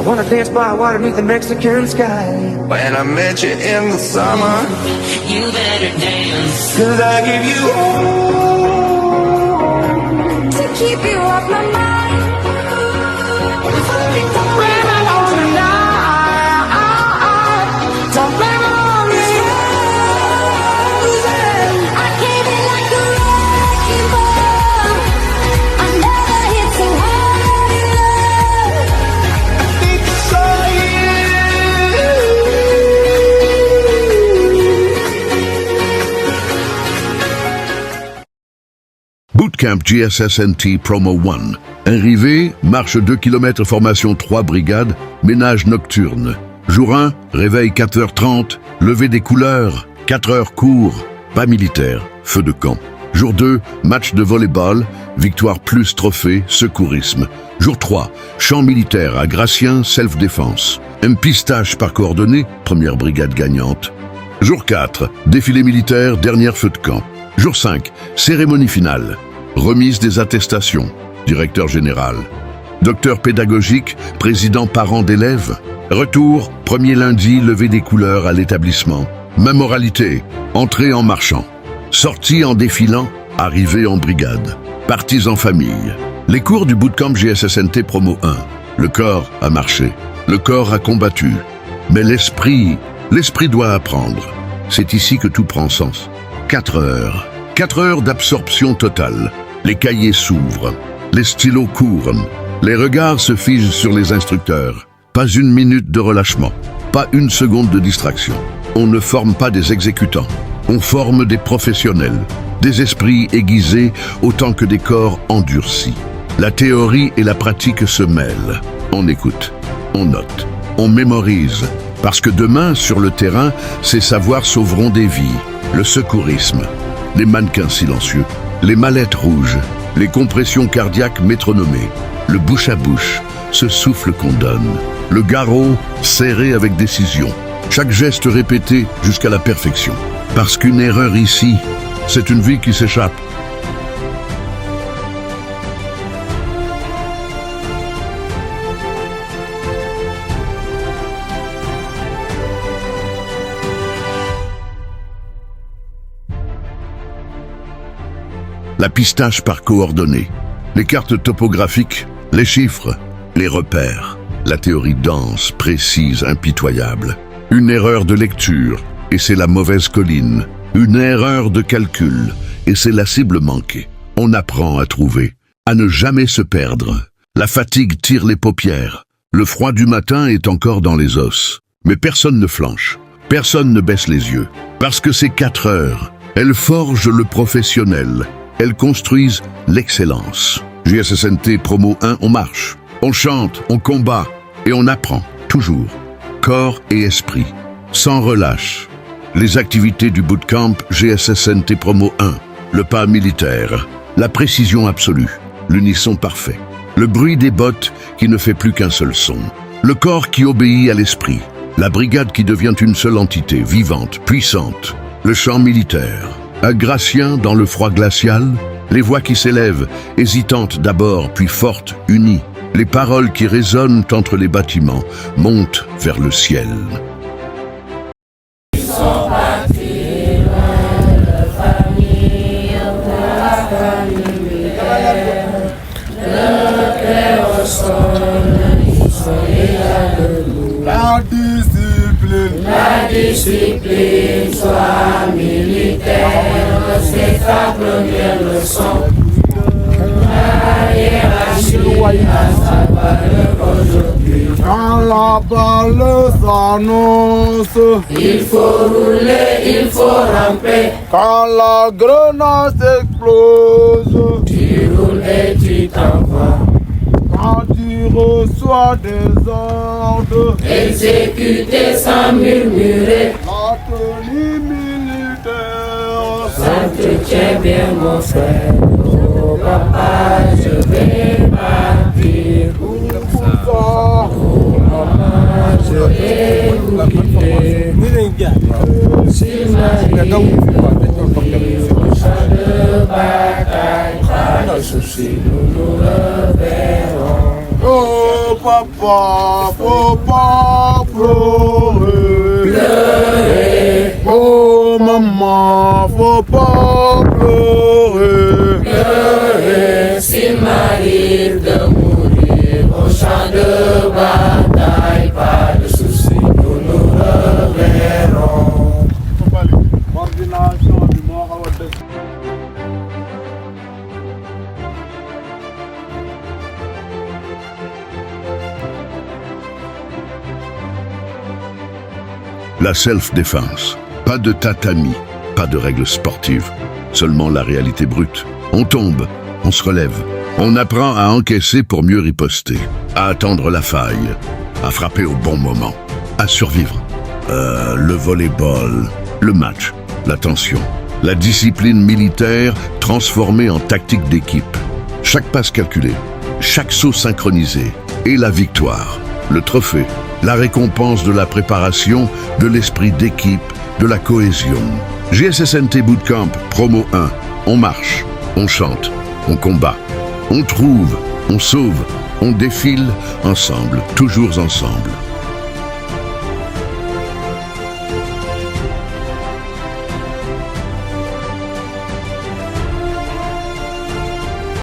Wanna dance by water beneath the Mexican sky. When I met you in the summer, you better dance. 'Cause I give you all to keep you off my mind. Don't blame it on tonight. Don't blame it on me. I came in like a wrecking ball. I never hit so hard in love. I think I saw you. Bootcamp GSSNT Promo 1. Arrivée, marche 2 km, formation 3 brigades, ménage nocturne. Jour 1, réveil 4h30, lever des couleurs, 4h cours, pas militaire, feu de camp. Jour 2, match de volleyball, victoire plus trophée, secourisme. Jour 3, champ militaire à Gratien, self-défense. Un pistage par coordonnées, première brigade gagnante. Jour 4, défilé militaire, dernière feu de camp. Jour 5, cérémonie finale, remise des attestations. Directeur général. Docteur pédagogique, président parent d'élèves. Retour, premier lundi, levée des couleurs à l'établissement. Même moralité, entrée en marchant. Sortie en défilant, arrivée en brigade. Parties en famille. Les cours du bootcamp GSSNT Promo 1. Le corps a marché. Le corps a combattu. Mais l'esprit doit apprendre. C'est ici que tout prend sens. 4 heures. 4 heures d'absorption totale. Les cahiers s'ouvrent. Les stylos courent. Les regards se figent sur les instructeurs. Pas une minute de relâchement. Pas une seconde de distraction. On ne forme pas des exécutants. On forme des professionnels. Des esprits aiguisés autant que des corps endurcis. La théorie et la pratique se mêlent. On écoute. On note. On mémorise. Parce que demain, sur le terrain, ces savoirs sauveront des vies. Le secourisme. Les mannequins silencieux. Les mallettes rouges. Les compressions cardiaques métronomées, le bouche à bouche, ce souffle qu'on donne, le garrot serré avec décision, chaque geste répété jusqu'à la perfection. Parce qu'une erreur ici, c'est une vie qui s'échappe. La pistage par coordonnées, les cartes topographiques, les chiffres, les repères, la théorie dense, précise, impitoyable. Une erreur de lecture, et c'est la mauvaise colline. Une erreur de calcul, et c'est la cible manquée. On apprend à trouver, à ne jamais se perdre. La fatigue tire les paupières. Le froid du matin est encore dans les os. Mais personne ne flanche, personne ne baisse les yeux. Parce que ces 4 heures, elles forgent le professionnel. Elles construisent l'excellence. GSSNT Promo 1, on marche, on chante, on combat et on apprend, toujours. Corps et esprit, sans relâche. Les activités du bootcamp GSSNT Promo 1, le pas militaire, la précision absolue, l'unisson parfait, le bruit des bottes qui ne fait plus qu'un seul son, le corps qui obéit à l'esprit, la brigade qui devient une seule entité, vivante, puissante, le champ militaire. Un Gratien dans le froid glacial, les voix qui s'élèvent, hésitantes d'abord puis fortes, unies, les paroles qui résonnent entre les bâtiments, montent vers le ciel. Ils sont partis loin de famille, de la famille, le cœur au sol, ils sont là de nous. La discipline soit militaire, c'est ta première leçon. La hiérarchie a sa valeur aujourd'hui. Quand la balle s'annonce, Il faut rouler, il faut ramper. quand la grenade explose, Tu roules et tu t'envoies. quand tu reçois des ordres, Exécuter sans murmurer. la tenue militaire, Ça te tient bien mon frère. Oh papa, je vais partir. Maman, je vais vous quitter. Sur ma vie, au champ de bataille, pas de soucis, nous nous reverrons. oh papa, faut pas pleurer. Oh maman, faut pas pleurer. S'il m'arrive de mourir au champ de bataille, pas de soucis, nous nous reverrons. Coordination du moo xaw a des. La self-défense. Pas de tatami, pas de règles sportives. Seulement la réalité brute. On tombe, on se relève. On apprend à encaisser pour mieux riposter. À attendre la faille. À frapper au bon moment. À survivre. Le volleyball. Le match. La tension. La discipline militaire transformée en tactique d'équipe. Chaque passe calculée. Chaque saut synchronisé. Et la victoire. Le trophée. La récompense de la préparation, de l'esprit d'équipe, de la cohésion. GSSNT Bootcamp, promo 1. On marche, on chante, on combat, on trouve, on sauve, on défile ensemble, toujours ensemble.